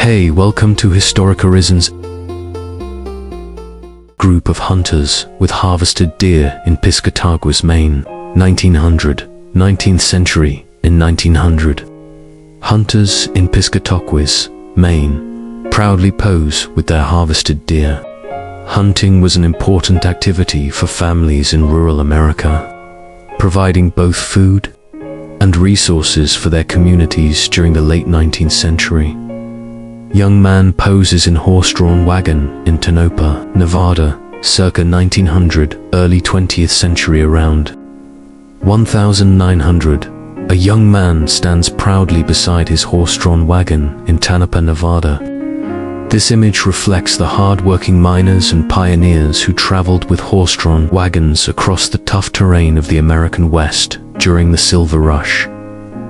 Hey, welcome to Historic Horizons. Group of hunters with harvested deer in Piscataquis, Maine, 1900, 19th century, in 1900. Hunters in Piscataquis, Maine, proudly pose with their harvested deer. Hunting was an important activity for families in rural America, providing both food and resources for their communities during the late 19th century. Young man poses in horse-drawn wagon in Tonopah, Nevada, circa 1900, early 20th century. Around 1900, a young man stands proudly beside his horse-drawn wagon in Tonopah, Nevada. This image reflects the hard-working miners and pioneers who traveled with horse-drawn wagons across the tough terrain of the American West during the Silver Rush.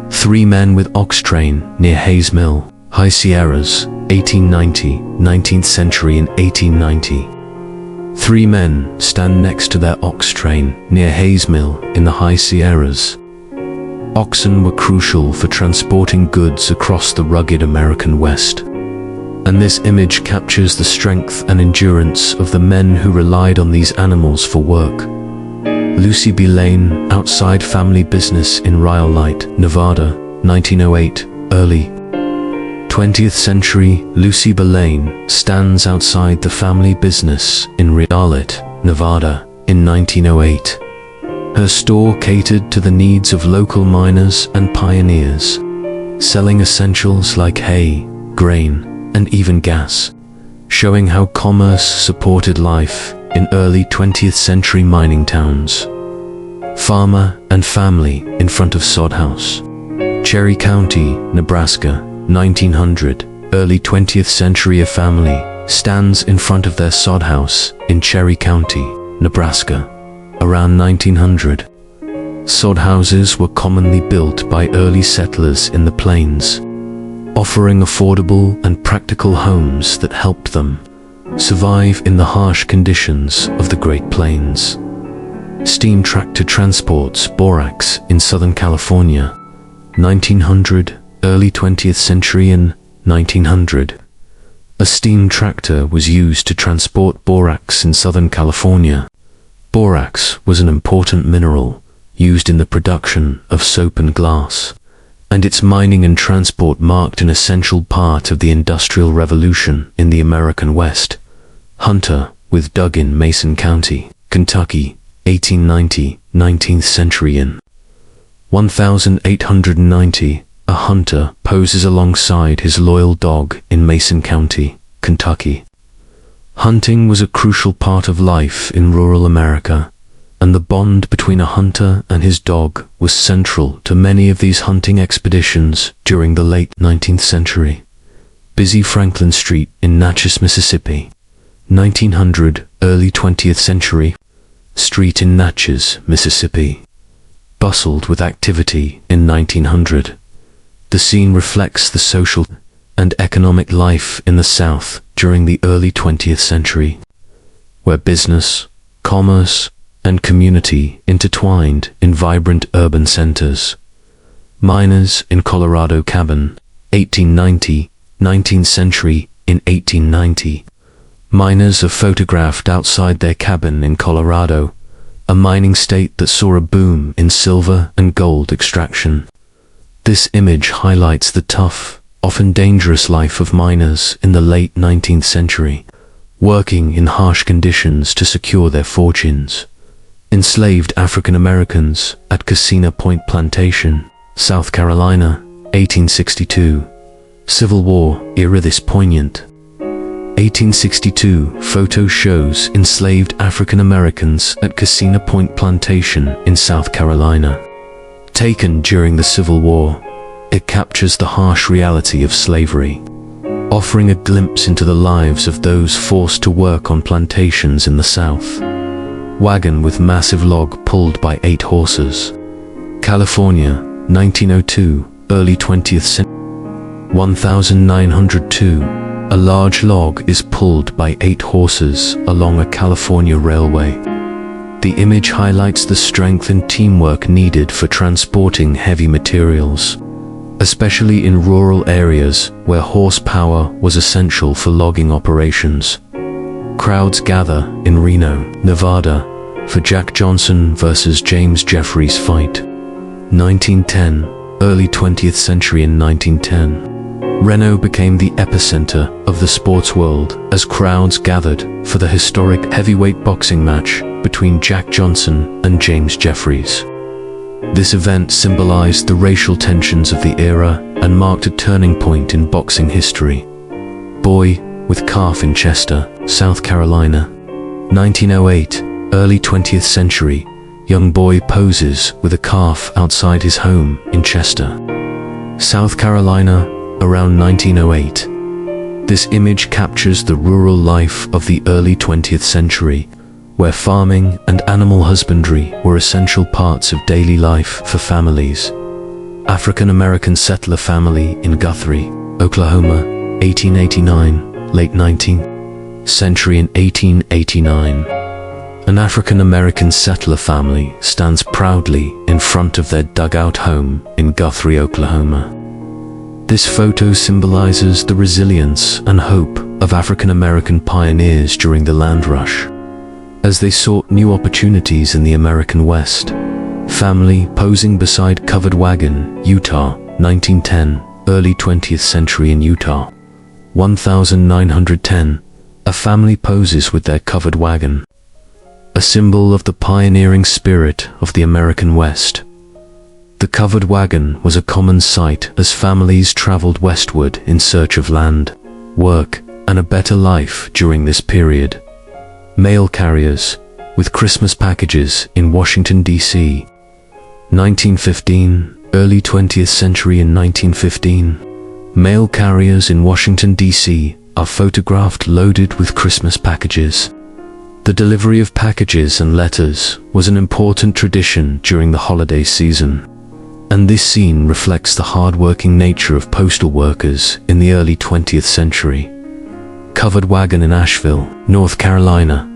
Three men with ox train near Hayes Mill, High Sierras, 1890, 19th century. In 1890, three men stand next to their ox train near Hayes Mill in the High Sierras. Oxen were crucial for transporting goods across the rugged American West, and this image captures the strength and endurance of the men who relied on these animals for work. LucyBLane, outside family business in Rhyolite, Nevada, 1908, early 20th century. LucyBLane stands outside the family business in Rhyolite, Nevada, in 1908. Her store catered to the needs of local miners and pioneers, selling essentials like hay, grain, and even gas, showing how commerce supported life in early 20th century mining towns. Farmer and family in front of sod house. Cherry County, Nebraska, 1900, early 20th century. A family stands in front of their sod house in Cherry County, Nebraska, around 1900. Sod houses were commonly built by early settlers in the plains, offering affordable and practical homes that helped them survive in the harsh conditions of the Great Plains. Steam tractor transports borax in Southern California, 1900, early 20th century. In 1900, a steam tractor was used to transport borax in Southern California. Borax was an important mineral used in the production of soap and glass, and its mining and transport marked an essential part of the Industrial Revolution in the American West. Hunter with dug in Mason County, Kentucky, 1890, 19th century. In 1890, a hunter poses alongside his loyal dog in Mason County, Kentucky. Hunting was a crucial part of life in rural America, and the bond between a hunter and his dog was central to many of these hunting expeditions during the late 19th century. Busy Franklin Street in Natchez, Mississippi, 1900, early 20th century. Street in Natchez, Mississippi, bustled with activity in 1900. The scene reflects the social and economic life in the South during the early 20th century, where business, commerce, and community intertwined in vibrant urban centers. Miners in Colorado cabin, 1890, 19th century. In 1890, miners are photographed outside their cabin in Colorado, a mining state that saw a boom in silver and gold extraction. This image highlights the tough, often dangerous life of miners in the late 19th century, working in harsh conditions to secure their fortunes. Enslaved African Americans at Casina Point Plantation, South Carolina, 1862. Civil War era. This poignant 1862 photo shows enslaved African Americans at Casina Point Plantation in South Carolina. Taken during the Civil War, it captures the harsh reality of slavery, offering a glimpse into the lives of those forced to work on plantations in the South. Wagon with massive log pulled by 8 horses. California, 1902, early 20th century. 1902, a large log is pulled by 8 horses along a California railway. The image highlights the strength and teamwork needed for transporting heavy materials. especially in rural areas where horsepower was essential for logging operations. Crowds gather in Reno, Nevada, for Jack Johnson versus James Jeffries fight. 1910, early 20th century. In 1910, Reno became the epicenter of the sports world as crowds gathered for the historic heavyweight boxing match between Jack Johnson and James Jeffries. This event symbolized the racial tensions of the era and marked a turning point in boxing history. Boy with calf in Chester, South Carolina. 1908, early 20th century. Young boy poses with a calf outside his home in Chester, South Carolina, around 1908. This image captures the rural life of the early 20th century, where farming and animal husbandry were essential parts of daily life for families. African-American settler family in Guthrie, Oklahoma, 1889, late 19th century. In 1889, an African-American settler family stands proudly in front of their dugout home in Guthrie, Oklahoma. This photo symbolizes the resilience and hope of African-American pioneers during the land rush, as they sought new opportunities in the American West. Family posing beside covered wagon, Utah, 1910, early 20th century. In Utah, 1910, a family poses with their covered wagon, a symbol of the pioneering spirit of the American West. The covered wagon was a common sight as families traveled westward in search of land, work, and a better life during this period. Mail carriers with Christmas packages in Washington, D.C. 1915, early 20th century. In 1915, mail carriers in Washington, D.C. are photographed loaded with Christmas packages. The delivery of packages and letters was an important tradition during the holiday season, and this scene reflects the hard-working nature of postal workers in the early 20th century. Covered wagon in Asheville, North Carolina,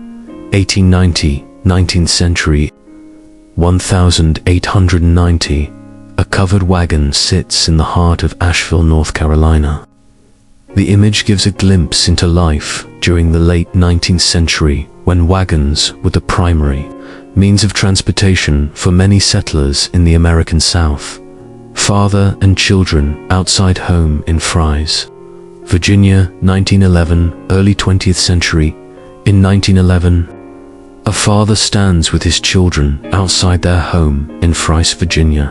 1890, 19th century. 1890, a covered wagon sits in the heart of Asheville, North Carolina. The image gives a glimpse into life during the late 19th century, when wagons were the primary means of transportation for many settlers in the American South. Father and children outside home in Fry's, Virginia, 1911, early 20th century. In 1911, a father stands with his children outside their home in Fry's, Virginia.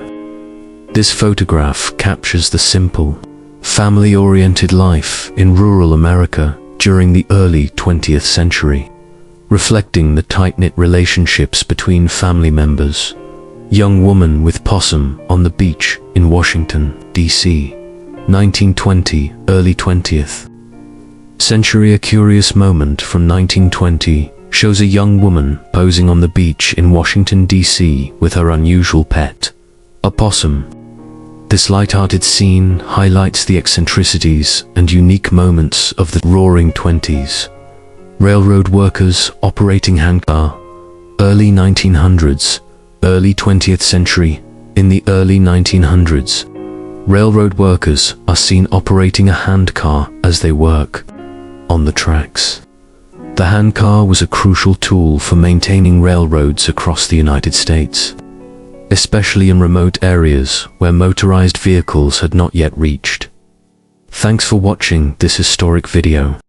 This photograph captures the simple, family-oriented life in rural America during the early 20th century, reflecting the tight-knit relationships between family members. Young woman with possum on the beach in Washington, D.C. 1920, early 20th century. A curious moment from 1920 shows a young woman posing on the beach in Washington, D.C. with her unusual pet, a possum. This light-hearted scene highlights the eccentricities and unique moments of the Roaring Twenties. Railroad workers operating handcar, early 1900s, early 20th century. In the early 1900s, railroad workers are seen operating a handcar as they work on the tracks. The handcar was a crucial tool for maintaining railroads across the United States, especially in remote areas where motorized vehicles had not yet reached. Thanks for watching this historic video.